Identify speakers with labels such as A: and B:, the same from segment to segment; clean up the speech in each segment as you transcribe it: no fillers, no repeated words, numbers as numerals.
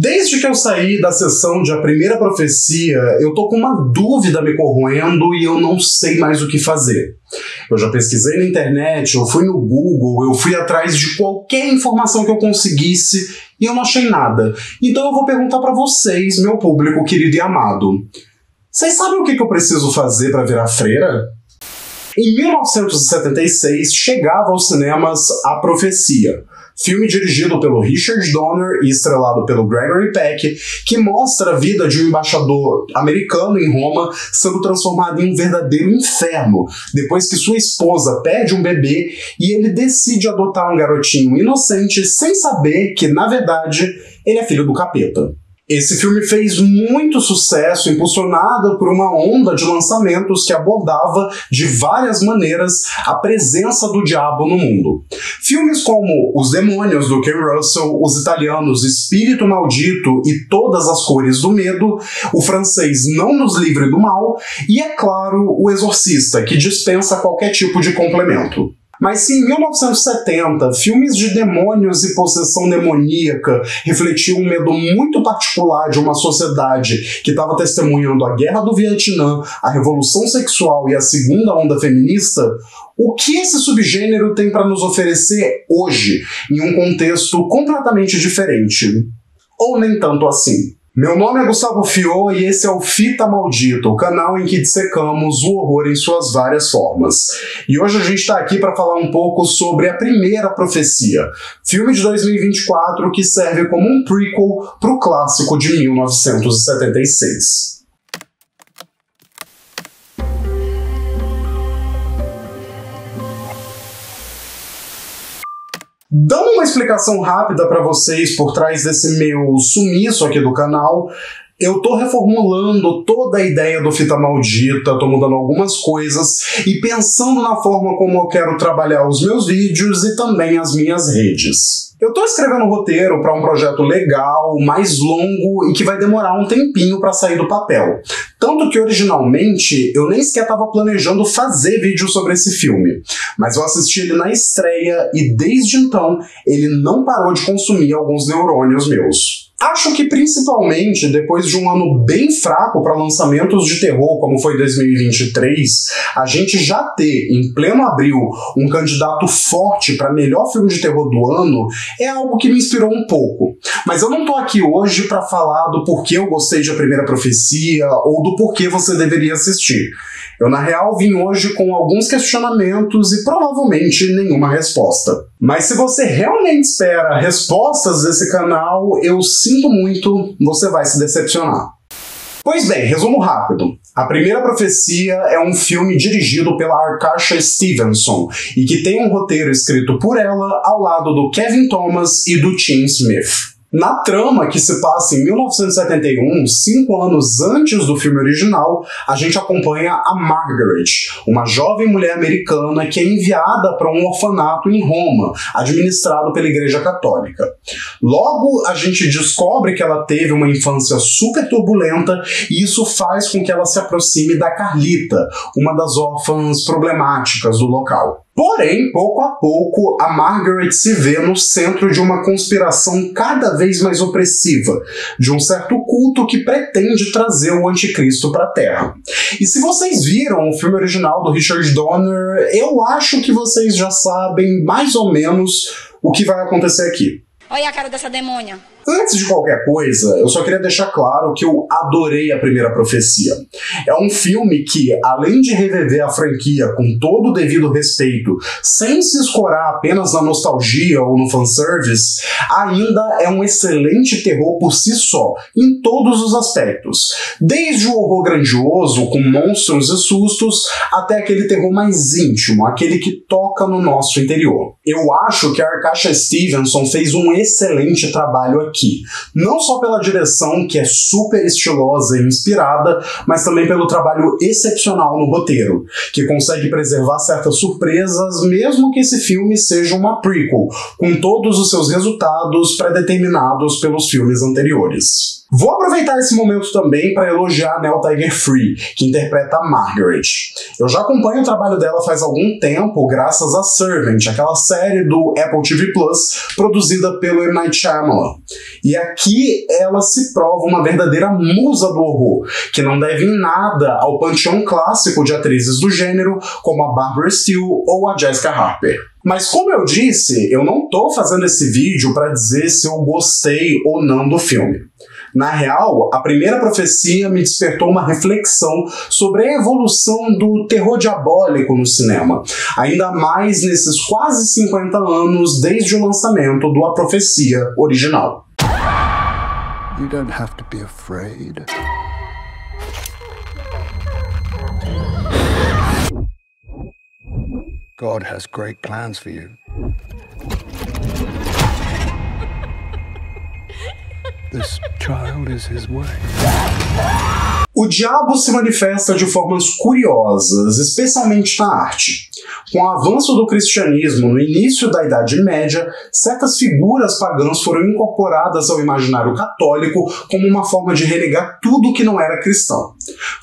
A: Desde que eu saí da sessão de A Primeira Profecia, eu tô com uma dúvida me corroendo e eu não sei mais o que fazer. Eu já pesquisei na internet, eu fui no Google, eu fui atrás de qualquer informação que eu conseguisse e eu não achei nada. Então eu vou perguntar pra vocês, meu público querido e amado. Vocês sabem o que eu preciso fazer pra virar freira? Em 1976, chegava aos cinemas A Profecia, filme dirigido pelo Richard Donner e estrelado pelo Gregory Peck, que mostra a vida de um embaixador americano em Roma sendo transformado em um verdadeiro inferno, depois que sua esposa perde um bebê e ele decide adotar um garotinho inocente sem saber que, na verdade, ele é filho do capeta. Esse filme fez muito sucesso, impulsionado por uma onda de lançamentos que abordava de várias maneiras a presença do diabo no mundo. Filmes como Os Demônios, do Ken Russell, os italianos Espírito Maldito e Todas as Cores do Medo, o francês Não Nos Livre do Mal e, é claro, O Exorcista, que dispensa qualquer tipo de complemento. Mas se em 1970 filmes de demônios e possessão demoníaca refletiam um medo muito particular de uma sociedade que estava testemunhando a Guerra do Vietnã, a Revolução Sexual e a Segunda Onda Feminista, o que esse subgênero tem para nos oferecer hoje, em um contexto completamente diferente? Ou nem tanto assim? Meu nome é Gustavo Fiô e esse é o Fita Maldito, o canal em que dissecamos o horror em suas várias formas. E hoje a gente está aqui para falar um pouco sobre A Primeira Profecia, filme de 2024 que serve como um prequel para o clássico de 1976. Dando uma explicação rápida para vocês por trás desse meu sumiço aqui do canal, eu tô reformulando toda a ideia do Fita Maldita, tô mudando algumas coisas e pensando na forma como eu quero trabalhar os meus vídeos e também as minhas redes. Eu tô escrevendo um roteiro para um projeto legal, mais longo e que vai demorar um tempinho para sair do papel. Tanto que originalmente eu nem sequer estava planejando fazer vídeo sobre esse filme, mas eu assisti ele na estreia e desde então ele não parou de consumir alguns neurônios meus. Acho que principalmente depois de um ano bem fraco para lançamentos de terror, como foi 2023, a gente já ter, em pleno abril, um candidato forte para melhor filme de terror do ano é algo que me inspirou um pouco. Mas eu não tô aqui hoje para falar do porquê eu gostei de A Primeira Profecia ou do porquê você deveria assistir. Eu, na real, vim hoje com alguns questionamentos e provavelmente nenhuma resposta. Mas se você realmente espera respostas desse canal, eu sinto muito, você vai se decepcionar. Pois bem, resumo rápido. A Primeira Profecia é um filme dirigido pela Arkasha Stevenson e que tem um roteiro escrito por ela ao lado do Kevin Thomas e do Tim Smith. Na trama, que se passa em 1971, 5 anos antes do filme original, a gente acompanha a Margaret, uma jovem mulher americana que é enviada para um orfanato em Roma, administrado pela Igreja Católica. Logo, a gente descobre que ela teve uma infância super turbulenta e isso faz com que ela se aproxime da Carlita, uma das órfãs problemáticas do local. Porém, pouco a pouco, a Margaret se vê no centro de uma conspiração cada vez mais opressiva, de um certo culto que pretende trazer o anticristo para a Terra. E se vocês viram o filme original do Richard Donner, eu acho que vocês já sabem mais ou menos o que vai acontecer aqui.
B: Olha a cara dessa demônia.
A: Antes de qualquer coisa, eu só queria deixar claro que eu adorei A Primeira Profecia. É um filme que, além de reviver a franquia com todo o devido respeito, sem se escorar apenas na nostalgia ou no fanservice, ainda é um excelente terror por si só, em todos os aspectos. Desde o horror grandioso, com monstros e sustos, até aquele terror mais íntimo, aquele que toca no nosso interior. Eu acho que a Arkasha Stevenson fez um excelente trabalho aqui. Não só pela direção, que é super estilosa e inspirada, mas também pelo trabalho excepcional no roteiro, que consegue preservar certas surpresas, mesmo que esse filme seja uma prequel, com todos os seus resultados pré-determinados pelos filmes anteriores. Vou aproveitar esse momento também para elogiar a Nell Tiger-Free, que interpreta a Margaret. Eu já acompanho o trabalho dela faz algum tempo, graças a Servant, aquela série do Apple TV Plus, produzida pelo M. Night Shyamalan. E aqui ela se prova uma verdadeira musa do horror, que não deve em nada ao panteão clássico de atrizes do gênero, como a Barbara Steele ou a Jessica Harper. Mas como eu disse, eu não tô fazendo esse vídeo para dizer se eu gostei ou não do filme. Na real, a primeira profecia me despertou uma reflexão sobre a evolução do terror diabólico no cinema, ainda mais nesses quase 50 anos desde o lançamento do A Profecia original.
B: You don't have to be afraid. God has great plans for you. This child is his way.
A: O diabo se manifesta de formas curiosas, especialmente na arte. Com o avanço do cristianismo no início da Idade Média, certas figuras pagãs foram incorporadas ao imaginário católico como uma forma de renegar tudo que não era cristão.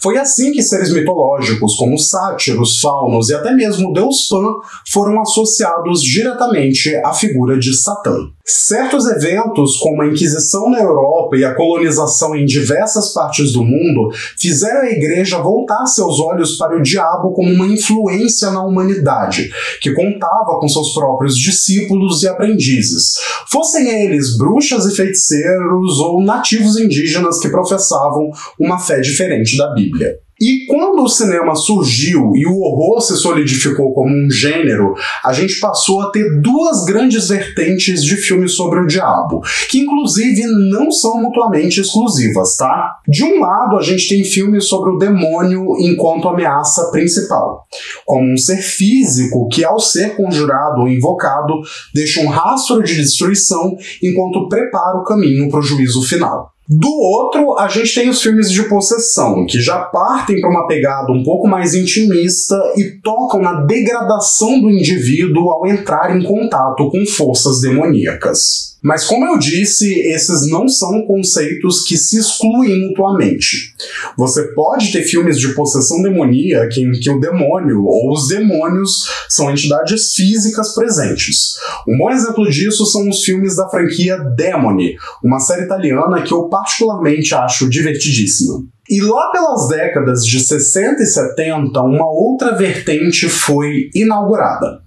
A: Foi assim que seres mitológicos como sátiros, faunos e até mesmo o deus Pan foram associados diretamente à figura de Satã. Certos eventos, como a Inquisição na Europa e a colonização em diversas partes do mundo, fizeram a Igreja voltar seus olhos para o diabo como uma influência na humanidade, que contava com seus próprios discípulos e aprendizes, fossem eles bruxas e feiticeiros ou nativos indígenas que professavam uma fé diferente da Bíblia. E quando o cinema surgiu e o horror se solidificou como um gênero, a gente passou a ter duas grandes vertentes de filmes sobre o diabo, que inclusive não são mutuamente exclusivas, tá? De um lado, a gente tem filmes sobre o demônio enquanto ameaça principal, como um ser físico que, ao ser conjurado ou invocado, deixa um rastro de destruição enquanto prepara o caminho para o juízo final. Do outro, a gente tem os filmes de possessão, que já partem para uma pegada um pouco mais intimista e tocam na degradação do indivíduo ao entrar em contato com forças demoníacas. Mas como eu disse, esses não são conceitos que se excluem mutuamente. Você pode ter filmes de possessão demoníaca em que o demônio ou os demônios são entidades físicas presentes. Um bom exemplo disso são os filmes da franquia Demone, uma série italiana que eu particularmente acho divertidíssima. E lá pelas décadas de 60 e 70, uma outra vertente foi inaugurada.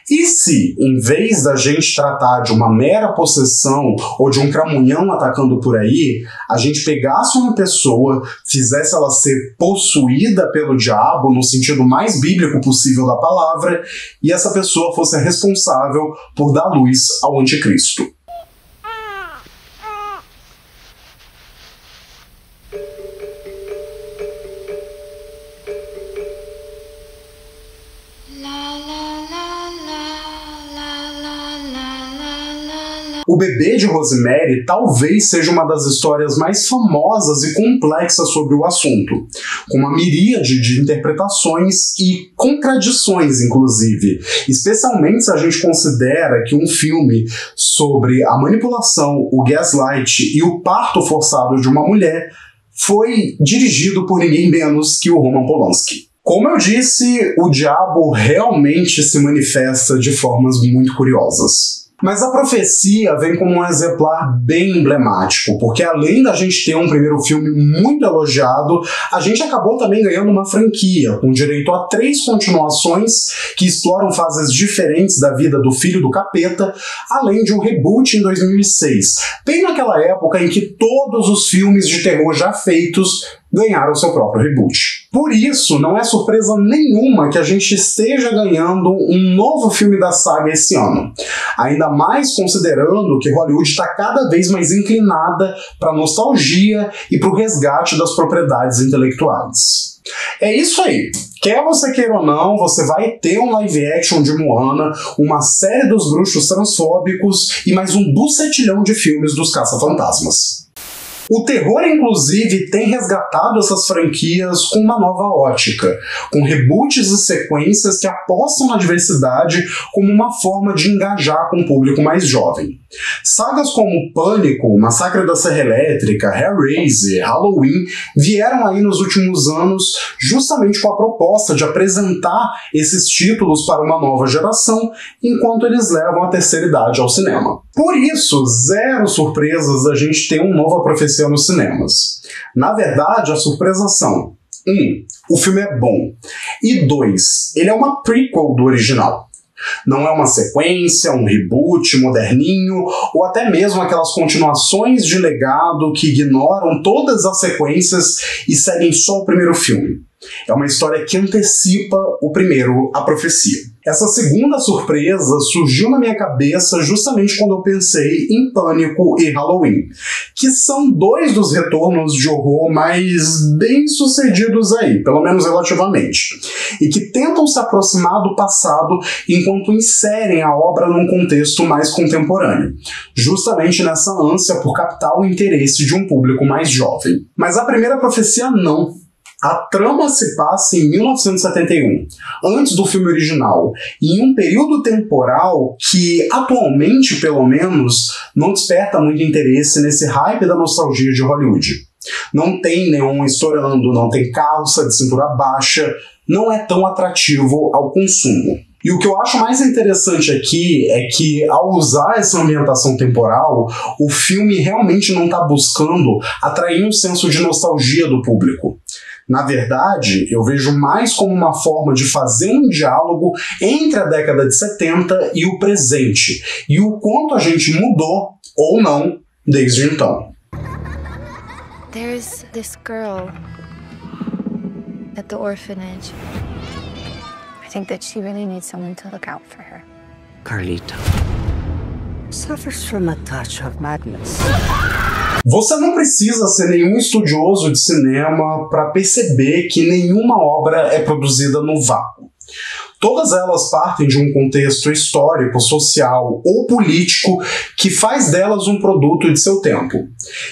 A: E se, em vez da gente tratar de uma mera possessão ou de um cramunhão atacando por aí, a gente pegasse uma pessoa, fizesse ela ser possuída pelo diabo, no sentido mais bíblico possível da palavra, e essa pessoa fosse a responsável por dar luz ao anticristo? O Bebê de Rosemary talvez seja uma das histórias mais famosas e complexas sobre o assunto, com uma miríade de interpretações e contradições, inclusive, especialmente se a gente considera que um filme sobre a manipulação, o gaslight e o parto forçado de uma mulher foi dirigido por ninguém menos que o Roman Polanski. Como eu disse, o diabo realmente se manifesta de formas muito curiosas. Mas A Profecia vem como um exemplar bem emblemático, porque além da gente ter um primeiro filme muito elogiado, a gente acabou também ganhando uma franquia, com direito a 3 continuações que exploram fases diferentes da vida do filho do capeta, além de um reboot em 2006, bem naquela época em que todos os filmes de terror já feitos ganharam seu próprio reboot. Por isso, não é surpresa nenhuma que a gente esteja ganhando um novo filme da saga esse ano. Ainda mais considerando que Hollywood está cada vez mais inclinada para a nostalgia e para o resgate das propriedades intelectuais. É isso aí. Quer você queira ou não, você vai ter um live action de Moana, uma série dos bruxos transfóbicos e mais um bucetilhão de filmes dos caça-fantasmas. O terror, inclusive, tem resgatado essas franquias com uma nova ótica, com reboots e sequências que apostam na diversidade como uma forma de engajar com o público mais jovem. Sagas como Pânico, Massacre da Serra Elétrica, Hellraiser, Halloween vieram aí nos últimos anos justamente com a proposta de apresentar esses títulos para uma nova geração, enquanto eles levam a terceira idade ao cinema. Por isso, zero surpresas da gente ter uma nova profecia nos cinemas. Na verdade, as surpresas são: 1. O filme é bom. E 2. Ele é uma prequel do original. Não é uma sequência, um reboot moderninho, ou até mesmo aquelas continuações de legado que ignoram todas as sequências e seguem só o primeiro filme. É uma história que antecipa o primeiro, A Profecia. Essa segunda surpresa surgiu na minha cabeça justamente quando eu pensei em Pânico e Halloween, que são dois dos retornos de horror mais bem-sucedidos aí, pelo menos relativamente, e que tentam se aproximar do passado enquanto inserem a obra num contexto mais contemporâneo, justamente nessa ânsia por captar o interesse de um público mais jovem. Mas a primeira profecia não. A trama se passa em 1971, antes do filme original, em um período temporal que, atualmente pelo menos, não desperta muito interesse nesse hype da nostalgia de Hollywood. Não tem neon estourando, não tem calça de cintura baixa, não é tão atrativo ao consumo. E o que eu acho mais interessante aqui é que, ao usar essa ambientação temporal, o filme realmente não está buscando atrair um senso de nostalgia do público. Na verdade, eu vejo mais como uma forma de fazer um diálogo entre a década de 70 e o presente, e o quanto a gente mudou, ou não, desde então.
C: There's this girl at the orphanage. I think that she really needs someone to look out for her.
D: Carlito suffers from a touch of madness.
A: Você não precisa ser nenhum estudioso de cinema para perceber que nenhuma obra é produzida no vácuo. Todas elas partem de um contexto histórico, social ou político que faz delas um produto de seu tempo.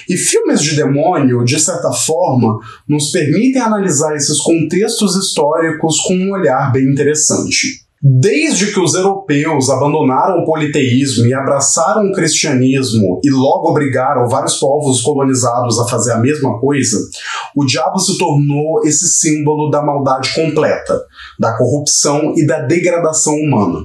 A: E filmes de demônio, de certa forma, nos permitem analisar esses contextos históricos com um olhar bem interessante. Desde que os europeus abandonaram o politeísmo e abraçaram o cristianismo e logo obrigaram vários povos colonizados a fazer a mesma coisa, o diabo se tornou esse símbolo da maldade completa, da corrupção e da degradação humana.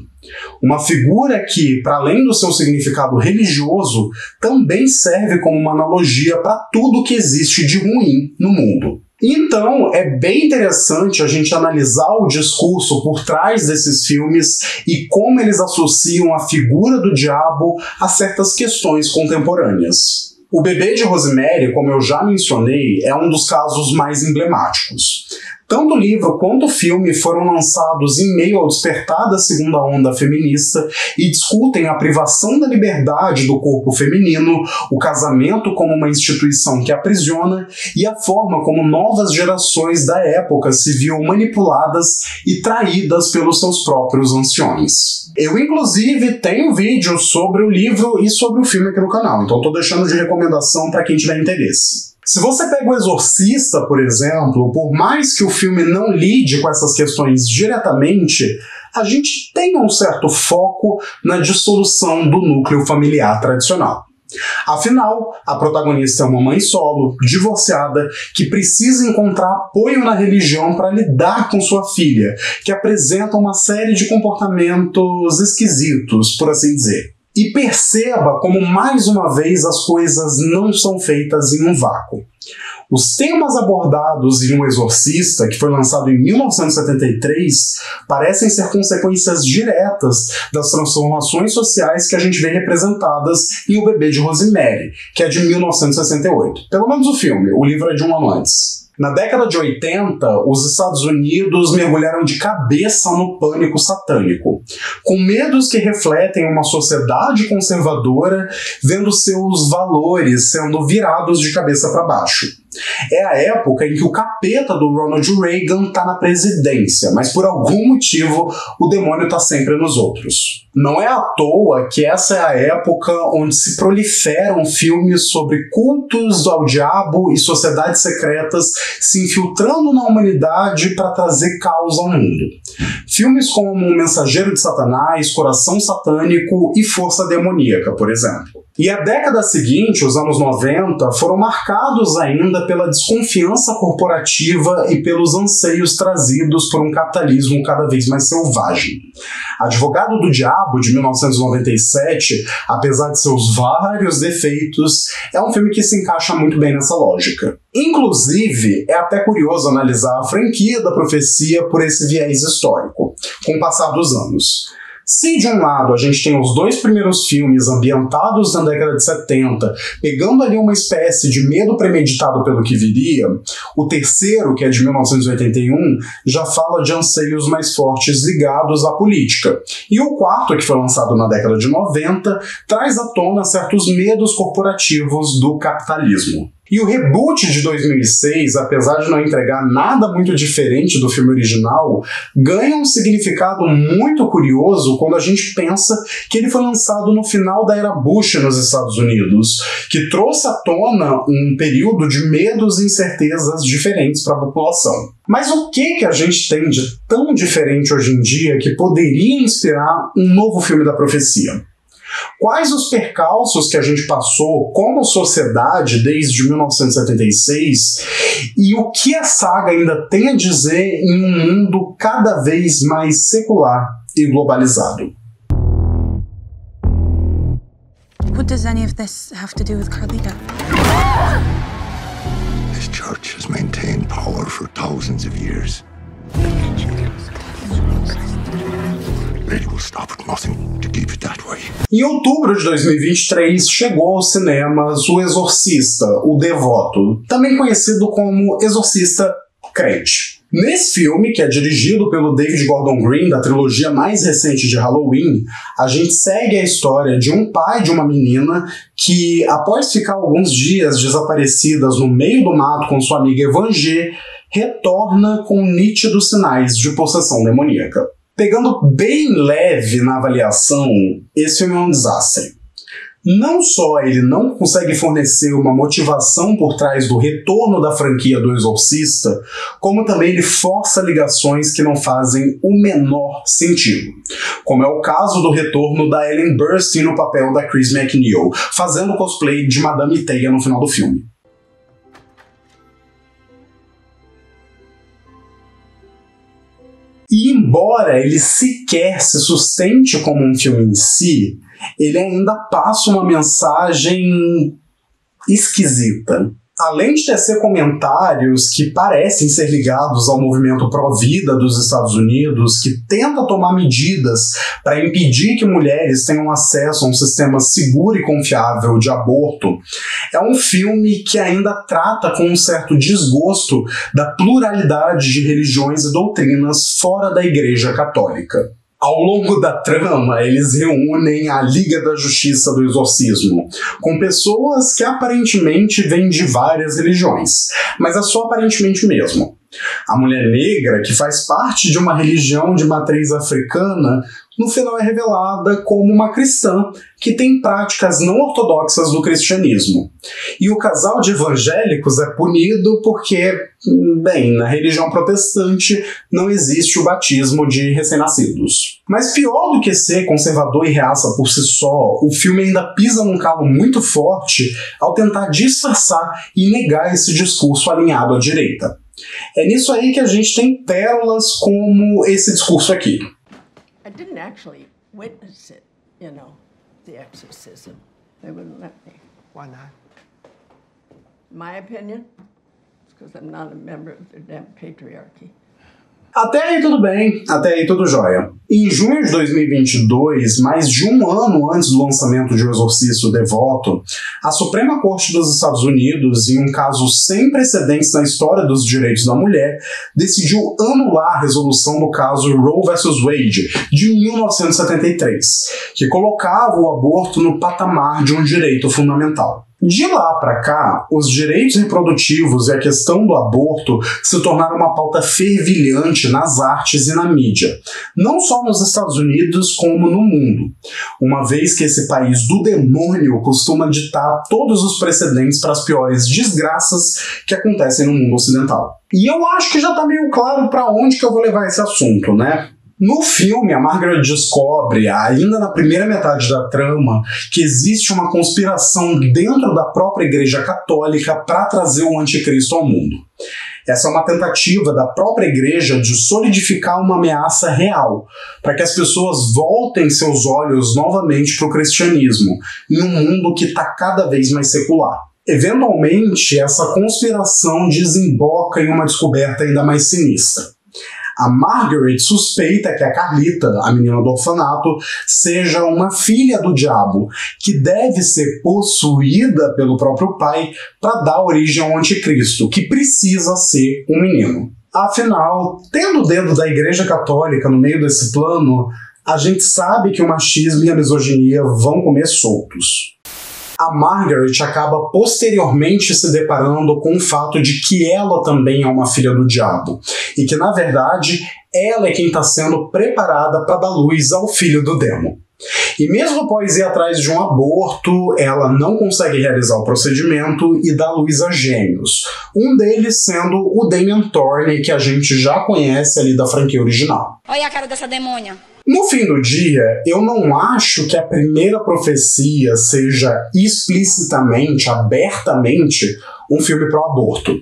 A: Uma figura que, para além do seu significado religioso, também serve como uma analogia para tudo que existe de ruim no mundo. Então, é bem interessante a gente analisar o discurso por trás desses filmes e como eles associam a figura do diabo a certas questões contemporâneas. O Bebê de Rosemary, como eu já mencionei, é um dos casos mais emblemáticos. Tanto o livro quanto o filme foram lançados em meio ao despertar da segunda onda feminista e discutem a privação da liberdade do corpo feminino, o casamento como uma instituição que aprisiona e a forma como novas gerações da época se viam manipuladas e traídas pelos seus próprios anciões. Eu, inclusive, tenho vídeo sobre o livro e sobre o filme aqui no canal, então estou deixando de recomendação para quem tiver interesse. Se você pega O Exorcista, por exemplo, por mais que o filme não lide com essas questões diretamente, a gente tem um certo foco na dissolução do núcleo familiar tradicional. Afinal, a protagonista é uma mãe solo, divorciada, que precisa encontrar apoio na religião para lidar com sua filha, que apresenta uma série de comportamentos esquisitos, por assim dizer. E perceba como, mais uma vez, as coisas não são feitas em um vácuo. Os temas abordados em O Exorcista, que foi lançado em 1973, parecem ser consequências diretas das transformações sociais que a gente vê representadas em O Bebê de Rosemary, que é de 1968. Pelo menos o filme, o livro é de um ano antes. Na década de 80, os Estados Unidos mergulharam de cabeça no pânico satânico, com medos que refletem uma sociedade conservadora vendo seus valores sendo virados de cabeça para baixo. É a época em que o capeta do Ronald Reagan está na presidência, mas por algum motivo o demônio está sempre nos outros. Não é à toa que essa é a época onde se proliferam filmes sobre cultos ao diabo e sociedades secretas se infiltrando na humanidade para trazer caos ao mundo. Filmes como O Mensageiro de Satanás, Coração Satânico e Força Demoníaca, por exemplo. E a década seguinte, os anos 90, foram marcados ainda pela desconfiança corporativa e pelos anseios trazidos por um capitalismo cada vez mais selvagem. Advogado do Diabo, de 1997, apesar de seus vários defeitos, é um filme que se encaixa muito bem nessa lógica. Inclusive, é até curioso analisar a franquia da Profecia por esse viés histórico, com o passar dos anos. Se de um lado a gente tem os dois primeiros filmes ambientados na década de 70, pegando ali uma espécie de medo premeditado pelo que viria, o terceiro, que é de 1981, já fala de anseios mais fortes ligados à política. E o quarto, que foi lançado na década de 90, traz à tona certos medos corporativos do capitalismo. E o reboot de 2006, apesar de não entregar nada muito diferente do filme original, ganha um significado muito curioso quando a gente pensa que ele foi lançado no final da era Bush nos Estados Unidos, que trouxe à tona um período de medos e incertezas diferentes para a população. Mas o que a gente tem de tão diferente hoje em dia que poderia inspirar um novo filme da profecia? Quais os percalços que a gente passou como sociedade desde 1976 e o que a saga ainda tem a dizer em um mundo cada vez mais secular e globalizado?
C: What does any of this have to do with Carlita?
B: This church has maintained power for thousands of years. It will stop at nothing to keep it that way.
A: Em outubro de 2023, chegou aos cinemas O Exorcista, o Devoto, também conhecido como Exorcista Crente. Nesse filme, que é dirigido pelo David Gordon Green, da trilogia mais recente de Halloween, a gente segue a história de um pai de uma menina que, após ficar alguns dias desaparecidas no meio do mato com sua amiga Evangé, retorna com nítidos sinais de possessão demoníaca. Pegando bem leve na avaliação, esse filme é um desastre. Não só ele não consegue fornecer uma motivação por trás do retorno da franquia do Exorcista, como também ele força ligações que não fazem o menor sentido. Como é o caso do retorno da Ellen Burstyn no papel da Chris McNeil, fazendo cosplay de Madame Teia no final do filme. E embora ele sequer se sustente como um filme em si, ele ainda passa uma mensagem esquisita. Além de tecer comentários que parecem ser ligados ao movimento pró-vida dos Estados Unidos, que tenta tomar medidas para impedir que mulheres tenham acesso a um sistema seguro e confiável de aborto, é um filme que ainda trata com um certo desgosto da pluralidade de religiões e doutrinas fora da Igreja Católica. Ao longo da trama, eles reúnem a Liga da Justiça do Exorcismo, com pessoas que aparentemente vêm de várias religiões, mas é só aparentemente mesmo. A mulher negra, que faz parte de uma religião de matriz africana, no final é revelada como uma cristã que tem práticas não ortodoxas do cristianismo. E o casal de evangélicos é punido porque, bem, na religião protestante não existe o batismo de recém-nascidos. Mas pior do que ser conservador e reaça por si só, o filme ainda pisa num calo muito forte ao tentar disfarçar e negar esse discurso alinhado à direita. É nisso aí que a gente tem pérolas como esse discurso aqui.
E: I didn't actually witness it, you know, the exorcism. They wouldn't let me.
D: Why not?
E: My opinion? It's because I'm not a member of the damn patriarchy.
A: Até aí tudo bem, até aí tudo jóia. Em junho de 2022, mais de um ano antes do lançamento de O Exorcista o Devoto, a Suprema Corte dos Estados Unidos, em um caso sem precedentes na história dos direitos da mulher, decidiu anular a resolução do caso Roe vs. Wade, de 1973, que colocava o aborto no patamar de um direito fundamental. De lá para cá, os direitos reprodutivos e a questão do aborto se tornaram uma pauta fervilhante nas artes e na mídia, não só nos Estados Unidos como no mundo, uma vez que esse país do demônio costuma ditar todos os precedentes para as piores desgraças que acontecem no mundo ocidental. E eu acho que já tá meio claro para onde que eu vou levar esse assunto, né? No filme, a Margaret descobre, ainda na primeira metade da trama, que existe uma conspiração dentro da própria Igreja Católica para trazer o anticristo ao mundo. Essa é uma tentativa da própria Igreja de solidificar uma ameaça real, para que as pessoas voltem seus olhos novamente para o cristianismo, em um mundo que está cada vez mais secular. Eventualmente, essa conspiração desemboca em uma descoberta ainda mais sinistra. A Margaret suspeita que a Carlita, a menina do orfanato, seja uma filha do diabo, que deve ser possuída pelo próprio pai para dar origem ao anticristo, que precisa ser um menino. Afinal, tendo o dedo da Igreja Católica no meio desse plano, a gente sabe que o machismo e a misoginia vão comer soltos. A Margaret acaba posteriormente se deparando com o fato de que ela também é uma filha do diabo, e que, na verdade, ela é quem está sendo preparada para dar luz ao filho do demo. E mesmo após ir atrás de um aborto, ela não consegue realizar o procedimento e dá luz a gêmeos, um deles sendo o Damien Thorne, que a gente já conhece ali da franquia original.
F: Olha a cara dessa demônia.
A: No fim do dia, eu não acho que a primeira profecia seja explicitamente, abertamente, um filme pro aborto.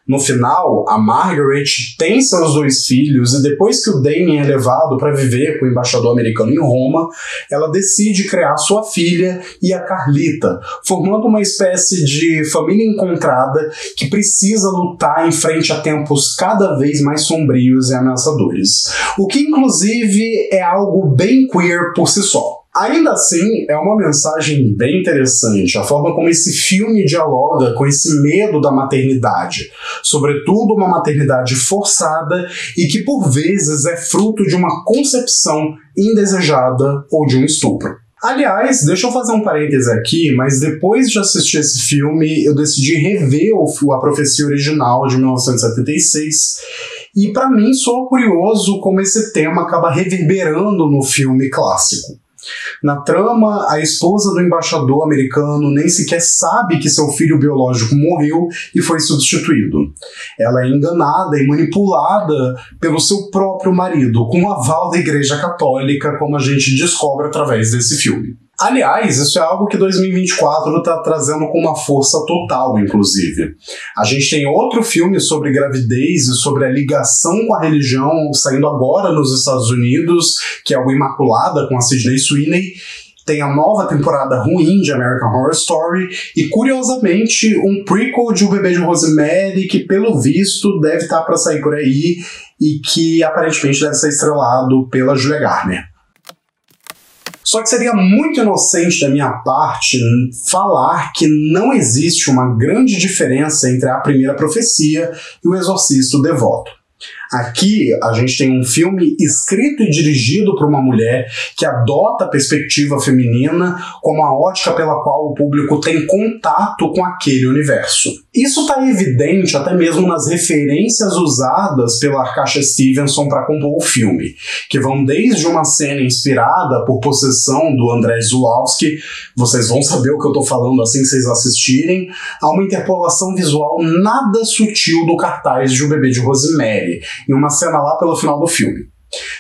A: No final, a Margaret tem seus 2 filhos e depois que o Damien é levado para viver com o embaixador americano em Roma, ela decide criar sua filha e a Carlita, formando uma espécie de família encontrada que precisa lutar em frente a tempos cada vez mais sombrios e ameaçadores. O que, inclusive, é algo bem queer por si só. Ainda assim, é uma mensagem bem interessante, a forma como esse filme dialoga com esse medo da maternidade, sobretudo uma maternidade forçada e que por vezes é fruto de uma concepção indesejada ou de um estupro. Aliás, deixa eu fazer um parêntese aqui, mas depois de assistir esse filme, eu decidi rever a profecia original de 1976, e para mim soa curioso como esse tema acaba reverberando no filme clássico. Na trama, a esposa do embaixador americano nem sequer sabe que seu filho biológico morreu e foi substituído. Ela é enganada e manipulada pelo seu próprio marido, com o aval da Igreja Católica, como a gente descobre através desse filme. Aliás, isso é algo que 2024 está trazendo com uma força total, inclusive. A gente tem outro filme sobre gravidez e sobre a ligação com a religião saindo agora nos Estados Unidos, que é o Imaculada, com a Sydney Sweeney. Tem a nova temporada ruim de American Horror Story e, curiosamente, um prequel de O Bebê de Rosemary, que, pelo visto, deve estar para sair por aí e que, aparentemente, deve ser estrelado pela Julia Garner. Só que seria muito inocente da minha parte falar que não existe uma grande diferença entre a primeira profecia e o Exorcista o Devoto. Aqui a gente tem um filme escrito e dirigido por uma mulher que adota a perspectiva feminina como a ótica pela qual o público tem contato com aquele universo. Isso está evidente até mesmo nas referências usadas pela Arkasha Stevenson para compor o filme, que vão desde uma cena inspirada por Possessão do Andrzej Zulawski, vocês vão saber o que eu estou falando assim que vocês assistirem, a uma interpolação visual nada sutil do cartaz de O Bebê de Rosemary, em uma cena lá pelo final do filme.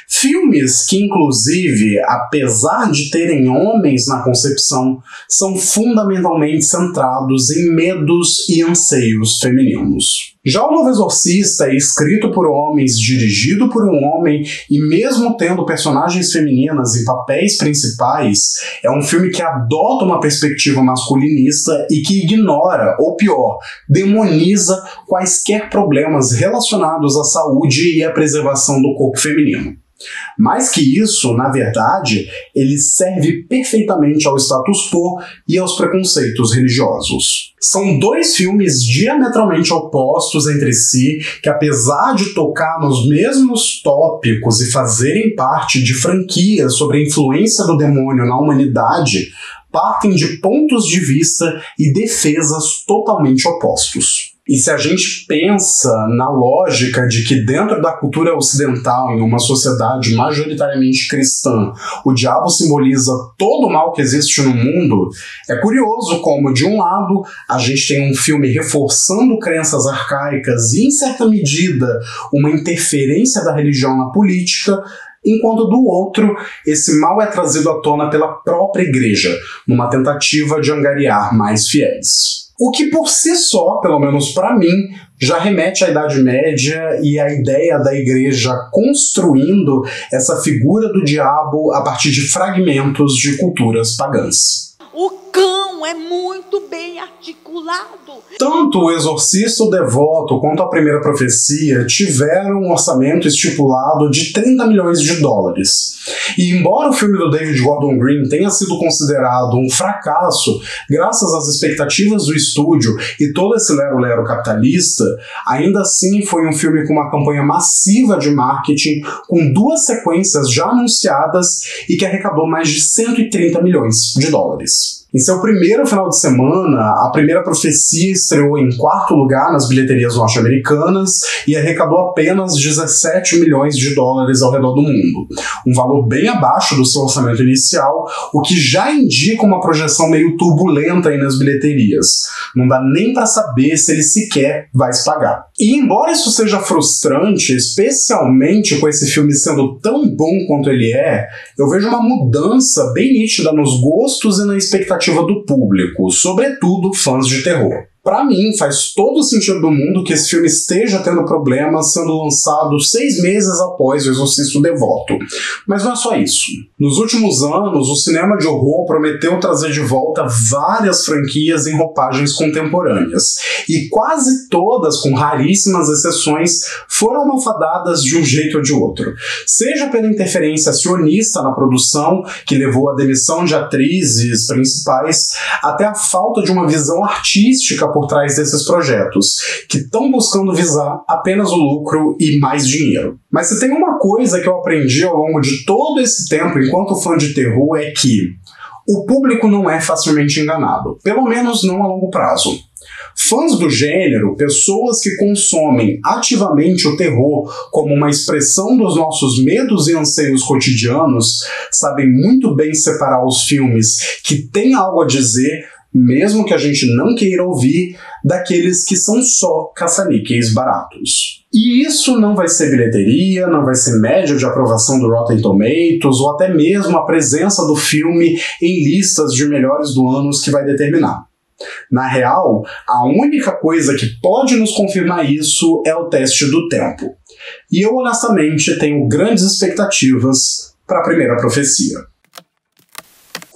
A: Filmes que, inclusive, apesar de terem homens na concepção, são fundamentalmente centrados em medos e anseios femininos. Já O Novo Exorcista é escrito por homens, dirigido por um homem e mesmo tendo personagens femininas em papéis principais, é um filme que adota uma perspectiva masculinista e que ignora, ou pior, demoniza quaisquer problemas relacionados à saúde e à preservação do corpo feminino. Mais que isso, na verdade, ele serve perfeitamente ao status quo e aos preconceitos religiosos. São dois filmes diametralmente opostos entre si, que apesar de tocar nos mesmos tópicos e fazerem parte de franquias sobre a influência do demônio na humanidade, partem de pontos de vista e defesas totalmente opostos. E se a gente pensa na lógica de que dentro da cultura ocidental, em uma sociedade majoritariamente cristã, o diabo simboliza todo o mal que existe no mundo, é curioso como, de um lado, a gente tem um filme reforçando crenças arcaicas e, em certa medida, uma interferência da religião na política, enquanto do outro, esse mal é trazido à tona pela própria igreja, numa tentativa de angariar mais fiéis. O que por si só, pelo menos para mim, já remete à Idade Média e à ideia da igreja construindo essa figura do diabo a partir de fragmentos de culturas pagãs.
F: O cão é muito bem articulado.
A: Tanto O Exorcista, o Devoto, quanto A Primeira Profecia tiveram um orçamento estipulado de 30 milhões de dólares. E embora o filme do David Gordon Green tenha sido considerado um fracasso, graças às expectativas do estúdio e todo esse lero-lero capitalista, ainda assim foi um filme com uma campanha massiva de marketing, com 2 sequências já anunciadas e que arrecadou mais de 130 milhões de dólares. Em seu primeiro final de semana, A Primeira Profecia estreou em 4º lugar nas bilheterias norte-americanas e arrecadou apenas 17 milhões de dólares ao redor do mundo, um valor bem abaixo do seu orçamento inicial, o que já indica uma projeção meio turbulenta aí nas bilheterias. Não dá nem para saber se ele sequer vai se pagar. E embora isso seja frustrante, especialmente com esse filme sendo tão bom quanto ele é, eu vejo uma mudança bem nítida nos gostos e na expectativa do público, sobretudo fãs de terror. Pra mim, faz todo o sentido do mundo que esse filme esteja tendo problemas sendo lançado 6 meses após O Exorcista, o Devoto. Mas não é só isso. Nos últimos anos, o cinema de horror prometeu trazer de volta várias franquias em roupagens contemporâneas. E quase todas, com raríssimas exceções, foram malfadadas de um jeito ou de outro. Seja pela interferência sionista na produção, que levou à demissão de atrizes principais, até a falta de uma visão artística por trás desses projetos, que estão buscando visar apenas o lucro e mais dinheiro. Mas se tem uma coisa que eu aprendi ao longo de todo esse tempo enquanto fã de terror é que o público não é facilmente enganado, pelo menos não a longo prazo. Fãs do gênero, pessoas que consomem ativamente o terror como uma expressão dos nossos medos e anseios cotidianos, sabem muito bem separar os filmes que têm algo a dizer, mesmo que a gente não queira ouvir, daqueles que são só caça-níqueis baratos. E isso não vai ser bilheteria, não vai ser média de aprovação do Rotten Tomatoes, ou até mesmo a presença do filme em listas de melhores do ano que vai determinar. Na real, a única coisa que pode nos confirmar isso é o teste do tempo. E eu, honestamente, tenho grandes expectativas para A Primeira Profecia.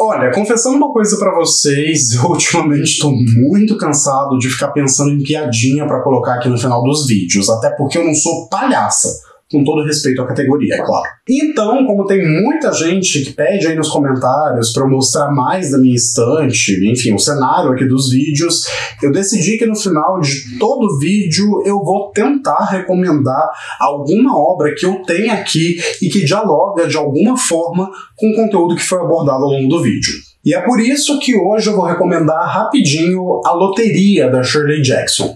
A: Olha, confessando uma coisa pra vocês, eu ultimamente estou muito cansado de ficar pensando em piadinha pra colocar aqui no final dos vídeos, até porque eu não sou palhaça, com todo respeito à categoria, é claro. Então, como tem muita gente que pede aí nos comentários pra eu mostrar mais da minha estante, enfim, o cenário aqui dos vídeos, eu decidi que no final de todo vídeo eu vou tentar recomendar alguma obra que eu tenho aqui e que dialoga de alguma forma com o conteúdo que foi abordado ao longo do vídeo. E é por isso que hoje eu vou recomendar rapidinho A Loteria, da Shirley Jackson.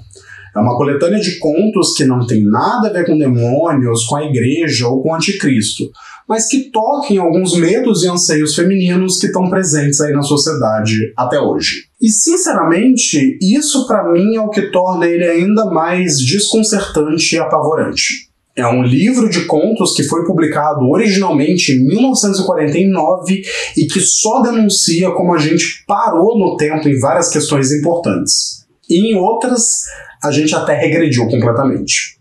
A: É uma coletânea de contos que não tem nada a ver com demônios, com a igreja ou com o anticristo, mas que tocam em alguns medos e anseios femininos que estão presentes aí na sociedade até hoje. E, sinceramente, isso pra mim é o que torna ele ainda mais desconcertante e apavorante. É um livro de contos que foi publicado originalmente em 1949 e que só denuncia como a gente parou no tempo em várias questões importantes. E em outras, a gente até regrediu completamente.